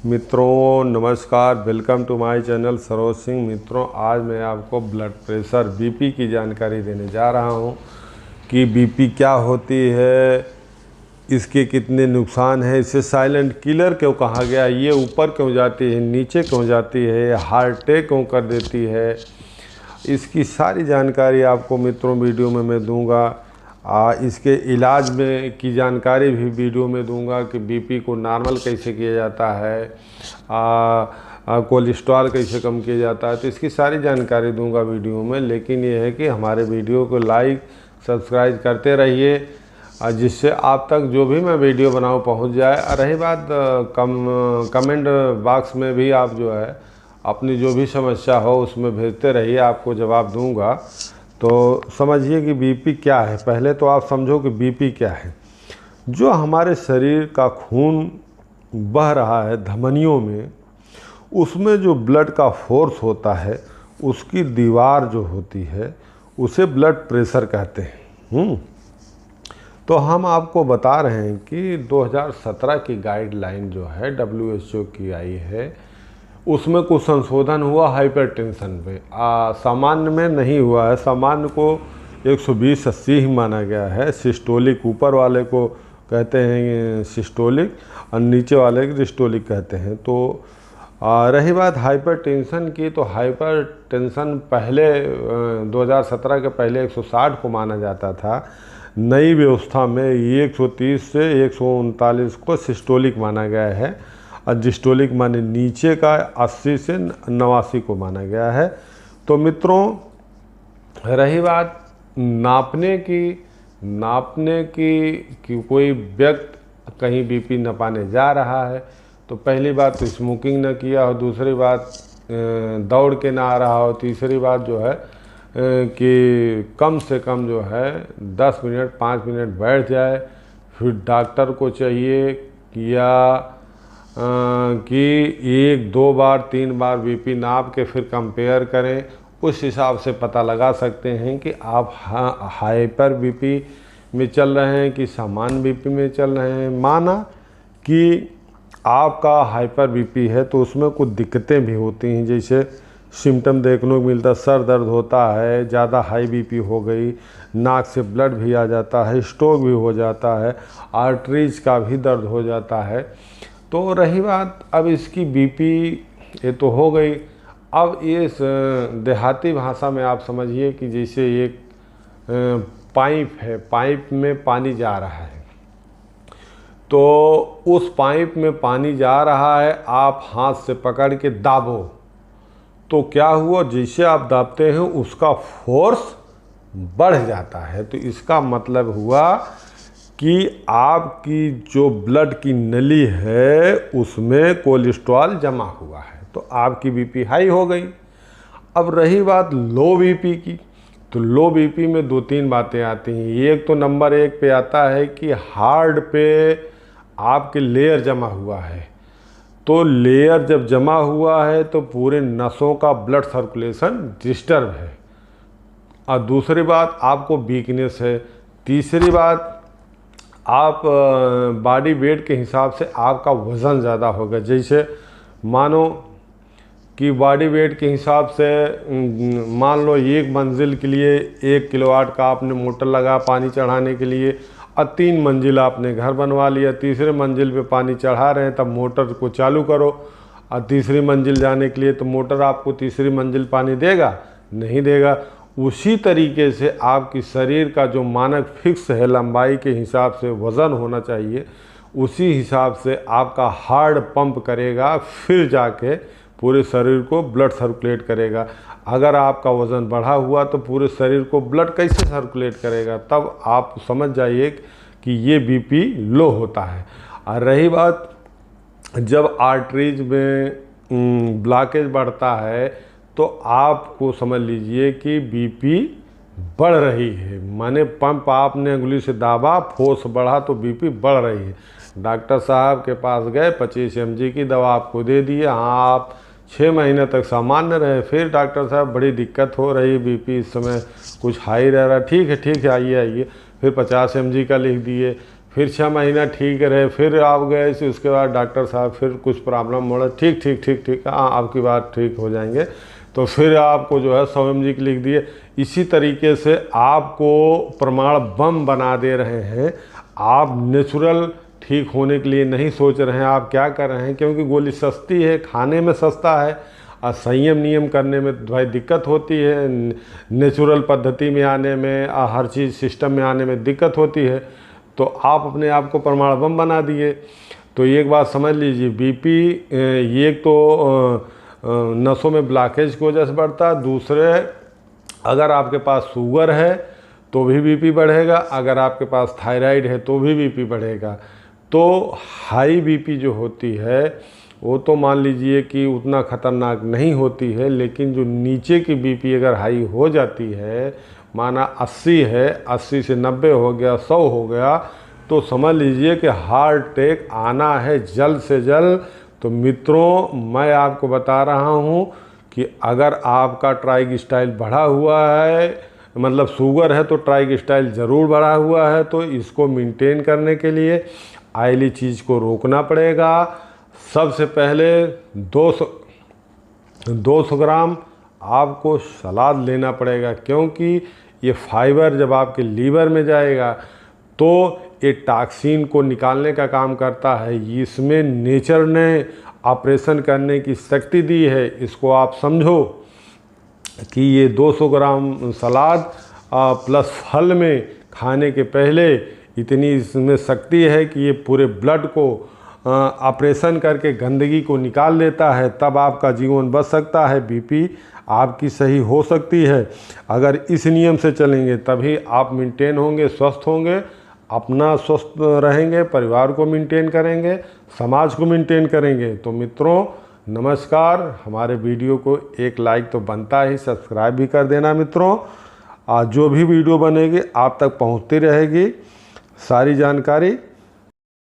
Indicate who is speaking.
Speaker 1: मित्रों नमस्कार, welcome to my channel Saroj Singh. मित्रों, आज मैं आपको ब्लड प्रेशर बीपी की जानकारी देने जा रहा हूं कि बीपी क्या होती है, इसके कितने नुकसान हैं, इसे साइलेंट किलर क्यों कहा गया, ये ऊपर क्यों जाती है, नीचे क्यों जाती है, हार्ट अटैक क्यों कर देती है, इसकी सारी जानकारी आपको मित्रों वीडियो में मैं दूंगा। इसके इलाज में की जानकारी भी वीडियो में दूंगा कि बीपी को नॉर्मल कैसे किया जाता है, कोलेस्ट्रॉल कैसे कम किया जाता है, तो इसकी सारी जानकारी दूंगा वीडियो में। लेकिन ये है कि हमारे वीडियो को लाइक सब्सक्राइब करते रहिए, जिससे आप तक जो भी मैं वीडियो बनाऊँ पहुंच जाए। रही बात कमेंट बॉक्स में भी आप जो है अपनी जो भी समस्या हो उसमें भेजते रहिए, आपको जवाब दूंगा। तो समझिए कि बीपी क्या है। पहले तो आप समझो कि बीपी क्या है। जो हमारे शरीर का खून बह रहा है धमनियों में, उसमें जो ब्लड का फोर्स होता है, उसकी दीवार जो होती है उसे ब्लड प्रेशर कहते हैं। तो हम आपको बता रहे हैं कि 2017 की गाइडलाइन जो है WHO की आई है, उसमें कुछ संशोधन हुआ हाइपरटेंशन पे। सामान्य में नहीं हुआ है। सामान्य को 120/80 ही माना गया है। सिस्टोलिक ऊपर वाले को कहते हैं सिस्टोलिक और नीचे वाले को डिस्टोलिक कहते हैं। तो रही बात हाइपरटेंशन की, तो हाइपरटेंशन पहले 2017 के पहले 160 को माना जाता था। नई व्यवस्था में 130 से 139 को सिस्टोलिक माना गया है और डिस्टोलिक माने नीचे का 80 से 89 को माना गया है। तो मित्रों, रही बात नापने की कि कोई व्यक्ति कहीं बीपी नापने जा रहा है, तो पहली बात तो स्मोकिंग न किया हो, दूसरी बात दौड़ के ना आ रहा हो, तीसरी बात जो है कि कम से कम जो है 10 मिनट 5 मिनट बैठ जाए। फिर डॉक्टर को चाहिए कि 1 2 बार 3 बार बीपी नाप के फिर कंपेयर करें। उस हिसाब से पता लगा सकते हैं कि आप हाइपर बीपी में चल रहे हैं कि सामान्य बीपी में चल रहे हैं। माना कि आपका हाइपर बीपी है तो उसमें कुछ दिक्कतें भी होती हैं, जैसे सिम्टम देखने को मिलता है, सर दर्द होता है, ज़्यादा हाई बीपी हो गई, नाक से ब्लड भी आ जाता है, स्ट्रोक भी हो जाता है, आर्टरीज का भी दर्द हो जाता है। तो रही बात अब इसकी बीपी, ये तो हो गई। अब इस देहाती भाषा में आप समझिए कि जैसे एक पाइप है, पाइप में पानी जा रहा है, तो उस पाइप में पानी जा रहा है, आप हाथ से पकड़ के दाबो, तो क्या हुआ, जैसे आप दाबते हैं उसका फोर्स बढ़ जाता है। तो इसका मतलब हुआ कि आपकी जो ब्लड की नली है उसमें कोलेस्ट्रॉल जमा हुआ है, तो आपकी बीपी हाई हो गई। अब रही बात लो बीपी की, तो लो बीपी में 2-3 बातें आती हैं। एक तो नंबर 1 पे आता है कि हार्ट पे आपके लेयर जमा हुआ है, तो लेयर जब जमा हुआ है तो पूरे नसों का ब्लड सर्कुलेशन डिस्टर्ब है। और दूसरी बात आपको वीकनेस है। तीसरी बात आप बॉडी वेट के हिसाब से आपका वज़न ज़्यादा होगा। जैसे मानो कि बॉडी वेट के हिसाब से मान लो एक मंजिल के लिए 1 किलोवाट का आपने मोटर लगा पानी चढ़ाने के लिए, और 3 मंजिल आपने घर बनवा लिया, तीसरे मंजिल पे पानी चढ़ा रहे हैं, तब मोटर को चालू करो और तीसरी मंजिल जाने के लिए, तो मोटर आपको तीसरी मंजिल पानी देगा? नहीं देगा। उसी तरीके से आपकी शरीर का जो मानक फिक्स है लंबाई के हिसाब से वज़न होना चाहिए, उसी हिसाब से आपका हार्ट पंप करेगा, फिर जाके पूरे शरीर को ब्लड सर्कुलेट करेगा। अगर आपका वज़न बढ़ा हुआ तो पूरे शरीर को ब्लड कैसे सर्कुलेट करेगा? तब आप समझ जाइए कि ये बीपी लो होता है। और रही बात जब आर्टरीज में ब्लॉकेज बढ़ता है, तो आपको समझ लीजिए कि बीपी बढ़ रही है, माने पंप आपने उंगली से दाबा, फोर्स बढ़ा तो बीपी बढ़ रही है। डॉक्टर साहब के पास गए, 25 mg की दवा आपको दे दिए, हाँ आप 6 महीने तक सामान्य रहे। फिर डॉक्टर साहब बड़ी दिक्कत हो रही है, बीपी इस समय कुछ हाई रह रहा है, ठीक है आइए। फिर 50 mg का लिख दिए, फिर 6 महीना ठीक रहे, फिर आप गए से उसके बाद डॉक्टर साहब फिर कुछ प्रॉब्लम बोला, ठीक ठीक ठीक ठीक, हाँ आपकी बात ठीक हो जाएंगे, तो फिर आपको जो है 100 mg की लिख दिए। इसी तरीके से आपको प्रमाण बम बना दे रहे हैं। आप नेचुरल ठीक होने के लिए नहीं सोच रहे हैं, आप क्या कर रहे हैं, क्योंकि गोली सस्ती है, खाने में सस्ता है और संयम नियम करने में भाई दिक्कत होती है, नेचुरल पद्धति में आने में, हर चीज़ सिस्टम में आने में दिक्कत होती है। तो आप अपने आप को प्रमाण बम बना दिए। तो एक बात समझ लीजिए, बीपी ये तो नसों में ब्लॉकेज की वजह से बढ़ता है, दूसरे अगर आपके पास शुगर है तो भी बीपी बढ़ेगा, अगर आपके पास थायराइड है तो भी बीपी बढ़ेगा। तो हाई बीपी जो होती है वो तो मान लीजिए कि उतना ख़तरनाक नहीं होती है, लेकिन जो नीचे की बीपी अगर हाई हो जाती है, माना 80 है, 80 से 90 हो गया, 100 हो गया, तो समझ लीजिए कि हार्ट अटैक आना है जल्द से जल्द। तो मित्रों, मैं आपको बता रहा हूँ कि अगर आपका ट्राइग्लिसराइड बढ़ा हुआ है, मतलब शुगर है, तो ट्राइग्लिसराइड ज़रूर बढ़ा हुआ है, तो इसको मेंटेन करने के लिए ऑयली चीज़ को रोकना पड़ेगा। सबसे पहले 200 ग्राम आपको सलाद लेना पड़ेगा, क्योंकि ये फाइबर जब आपके लीवर में जाएगा तो ये टॉक्सिन को निकालने का काम करता है। इसमें नेचर ने ऑपरेशन करने की शक्ति दी है, इसको आप समझो कि ये 200 ग्राम सलाद प्लस फल में खाने के पहले इतनी इसमें शक्ति है कि ये पूरे ब्लड को ऑपरेशन करके गंदगी को निकाल लेता है, तब आपका जीवन बच सकता है, बीपी आपकी सही हो सकती है। अगर इस नियम से चलेंगे तभी आप मेंटेन होंगे, स्वस्थ होंगे, अपना स्वस्थ रहेंगे, परिवार को मेंटेन करेंगे, समाज को मेंटेन करेंगे। तो मित्रों नमस्कार, हमारे वीडियो को एक लाइक तो बनता ही, सब्सक्राइब भी कर देना मित्रों। आज जो भी वीडियो बनेगी आप तक पहुंचती रहेगी सारी जानकारी।